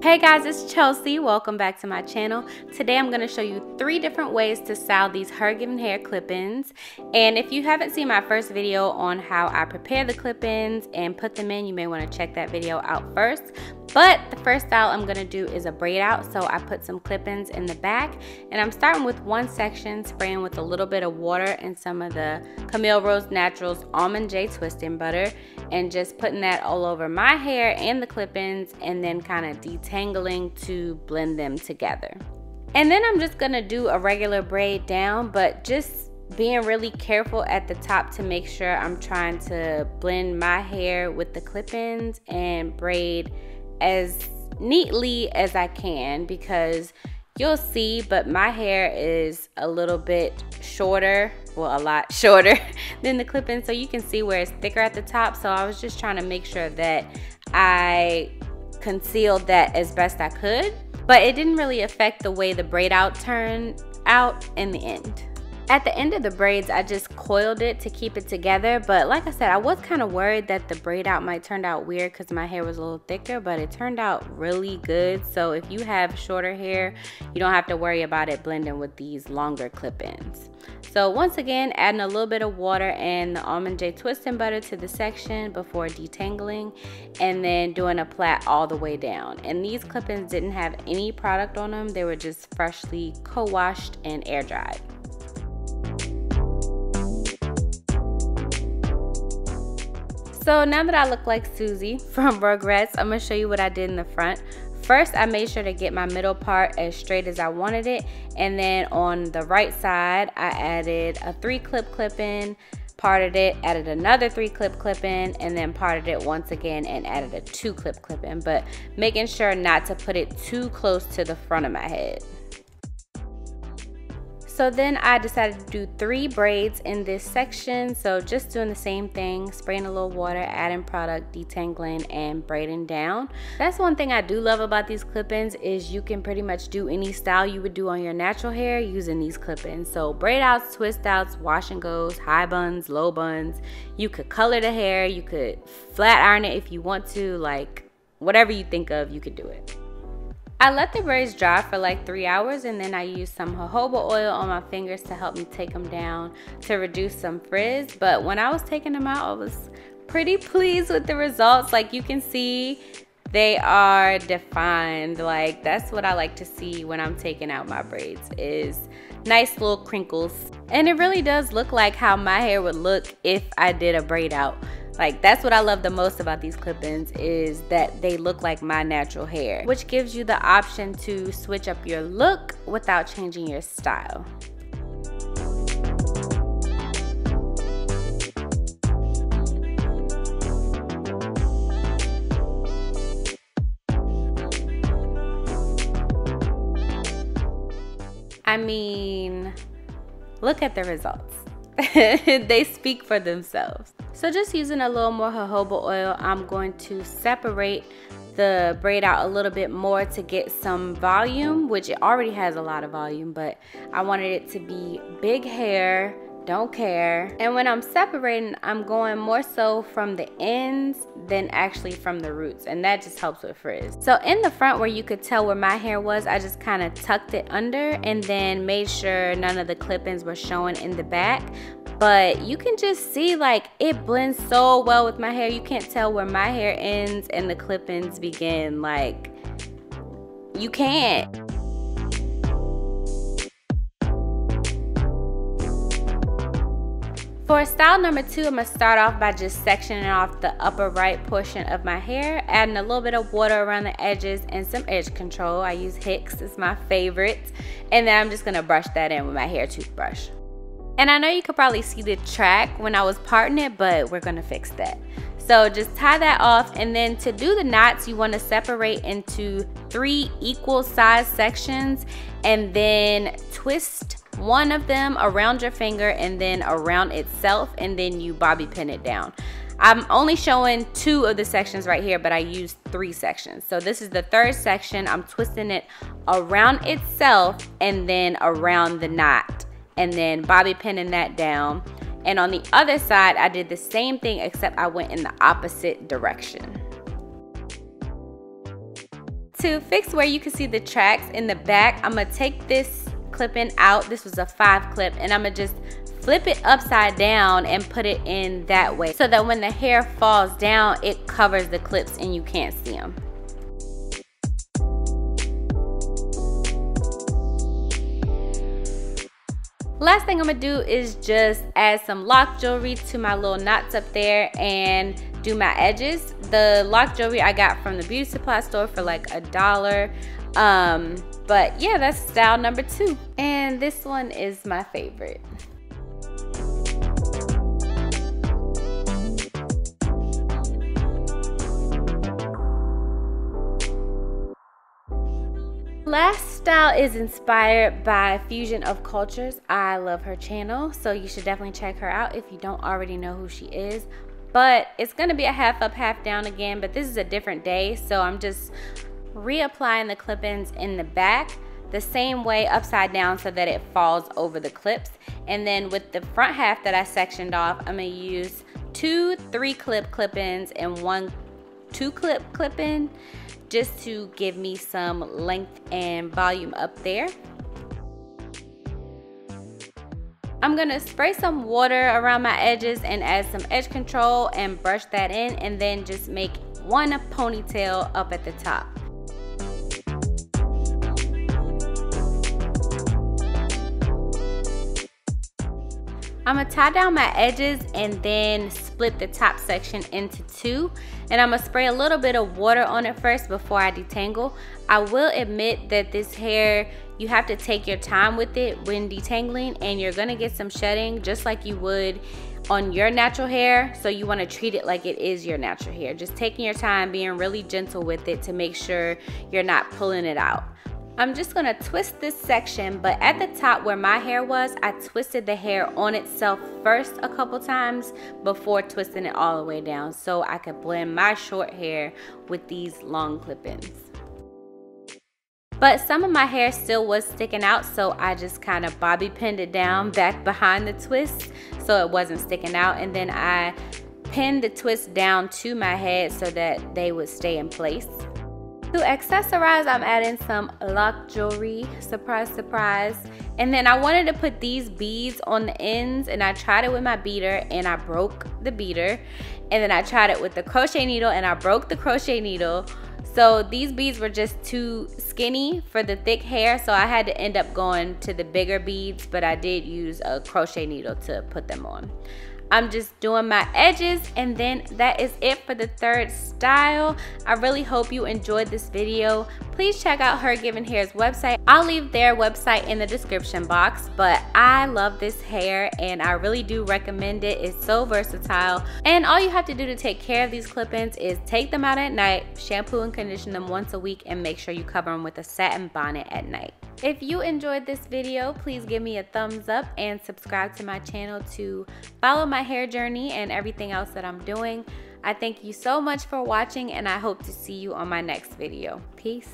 Hey guys, it's Chelsea. Welcome back to my channel. Today I'm going to show you 3 different ways to style these Hergivenhair clip-ins. And if you haven't seen my first video on how I prepare the clip-ins and put them in, you may want to check that video out first. But the first style I'm going to do is a braid out. So I put some clip-ins in the back, and I'm starting with one section, spraying with a little bit of water and some of the Camille Rose Naturals Almond J twisting butter, and just putting that all over my hair and the clip-ins, and then kind of detangling to blend them together. And then I'm just gonna do a regular braid down, but just being really careful at the top to make sure I'm trying to blend my hair with the clip-ins and braid as neatly as I can, because you'll see, but my hair is a little bit shorter, well, a lot shorter than the clip-in, so you can see where it's thicker at the top. So I was just trying to make sure that I concealed that as best I could, but it didn't really affect the way the braid out turned out in the end. At the end of the braids, I just coiled it to keep it together, but like I said, I was kind of worried that the braid out might turn out weird because my hair was a little thicker, but it turned out really good. So if you have shorter hair, you don't have to worry about it blending with these longer clip-ins. So once again, adding a little bit of water and the Almond J twisting butter to the section before detangling, and then doing a plait all the way down. And these clip-ins didn't have any product on them. They were just freshly co-washed and air dried. So now that I look like Susie from Rugrats, I'm going to show you what I did in the front. First, I made sure to get my middle part as straight as I wanted it. And then on the right side, I added a 3-clip clip-in, parted it, added another 3-clip clip-in, and then parted it once again and added a 2-clip clip-in. But making sure not to put it too close to the front of my head. So then I decided to do 3 braids in this section. So just doing the same thing, spraying a little water, adding product, detangling, and braiding down. That's one thing I do love about these clip-ins, is you can pretty much do any style you would do on your natural hair using these clip-ins. So braid outs, twist outs, wash and goes, high buns, low buns. You could color the hair, you could flat iron it if you want to, like whatever you think of, you could do it. I let the braids dry for like 3 hours, and then I used some jojoba oil on my fingers to help me take them down to reduce some frizz. But when I was taking them out, I was pretty pleased with the results. Like you can see, they are defined. Like that's what I like to see when I'm taking out my braids, is nice little crinkles. And it really does look like how my hair would look if I did a braid out. Like that's what I love the most about these clip-ins, is that they look like my natural hair, which gives you the option to switch up your look without changing your style. I mean, look at the results. They speak for themselves. So just using a little more jojoba oil, I'm going to separate the braid out a little bit more to get some volume, which it already has a lot of volume, but I wanted it to be big hair, don't care. And when I'm separating, I'm going more so from the ends than actually from the roots, and that just helps with frizz. So in the front, where you could tell where my hair was, I just kind of tucked it under and then made sure none of the clip-ins were showing in the back. But you can just see, like, it blends so well with my hair. You can't tell where my hair ends and the clip-ins begin. Like, you can't. For style number 2, I'm going to start off by just sectioning off the upper right portion of my hair, adding a little bit of water around the edges and some edge control. I use Hicks, it's my favorite. And then I'm just going to brush that in with my hair toothbrush. And I know you could probably see the track when I was parting it, but we're going to fix that. So just tie that off, and then to do the knots, you want to separate into 3 equal size sections, and then twist one of them around your finger and then around itself, and then you bobby pin it down. I'm only showing 2 of the sections right here, but I used 3 sections. So this is the 3rd section. I'm twisting it around itself and then around the knot, and then bobby pinning that down. And on the other side, I did the same thing, except I went in the opposite direction. To fix where you can see the tracks in the back, I'm gonna take this clip-in out. This was a 5 clip, and I'm gonna just flip it upside down and put it in that way so that when the hair falls down, it covers the clips and you can't see them. Last thing I'm gonna do is just add some lock jewelry to my little knots up there and do my edges. The lock jewelry I got from the beauty supply store for like $1. But yeah, that's style number 2. And this one is my favorite. Last style is inspired by FUSIONOFCULTURES. I love her channel, so you should definitely check her out if you don't already know who she is. But it's gonna be a half up, half down again, but this is a different day, so I'm just reapplying the clip-ins in the back the same way upside down so that it falls over the clips. And then with the front half that I sectioned off, I'm gonna use 2 3-clip clip-ins and 1 2-clip clip-in just to give me some length and volume up there. I'm gonna spray some water around my edges and add some edge control and brush that in, and then just make 1 ponytail up at the top. I'm gonna tie down my edges and then split the top section into 2. And I'm gonna spray a little bit of water on it first before I detangle. I will admit that this hair, you have to take your time with it when detangling, and you're gonna get some shedding just like you would on your natural hair. So you wanna treat it like it is your natural hair. Just taking your time, being really gentle with it to make sure you're not pulling it out. I'm just gonna twist this section, but at the top where my hair was, I twisted the hair on itself first a couple times before twisting it all the way down so I could blend my short hair with these long clip-ins. But some of my hair still was sticking out, so I just kind of bobby pinned it down back behind the twist so it wasn't sticking out, and then I pinned the twist down to my head so that they would stay in place. To accessorize, I'm adding some lock jewelry, surprise, surprise. And then I wanted to put these beads on the ends, and I tried it with my beater and I broke the beater. And then I tried it with the crochet needle and I broke the crochet needle. So these beads were just too skinny for the thick hair, so I had to end up going to the bigger beads, but I did use a crochet needle to put them on. I'm just doing my edges, and then that is it for the 3rd style. I really hope you enjoyed this video. Please check out Hergivenhair's website. I'll leave their website in the description box, but I love this hair and I really do recommend it. It's so versatile, and all you have to do to take care of these clip-ins is take them out at night, shampoo and condition them once a week, and make sure you cover them with a satin bonnet at night. If you enjoyed this video, please give me a thumbs up and subscribe to my channel to follow my hair journey and everything else that I'm doing. I thank you so much for watching, and I hope to see you on my next video. Peace.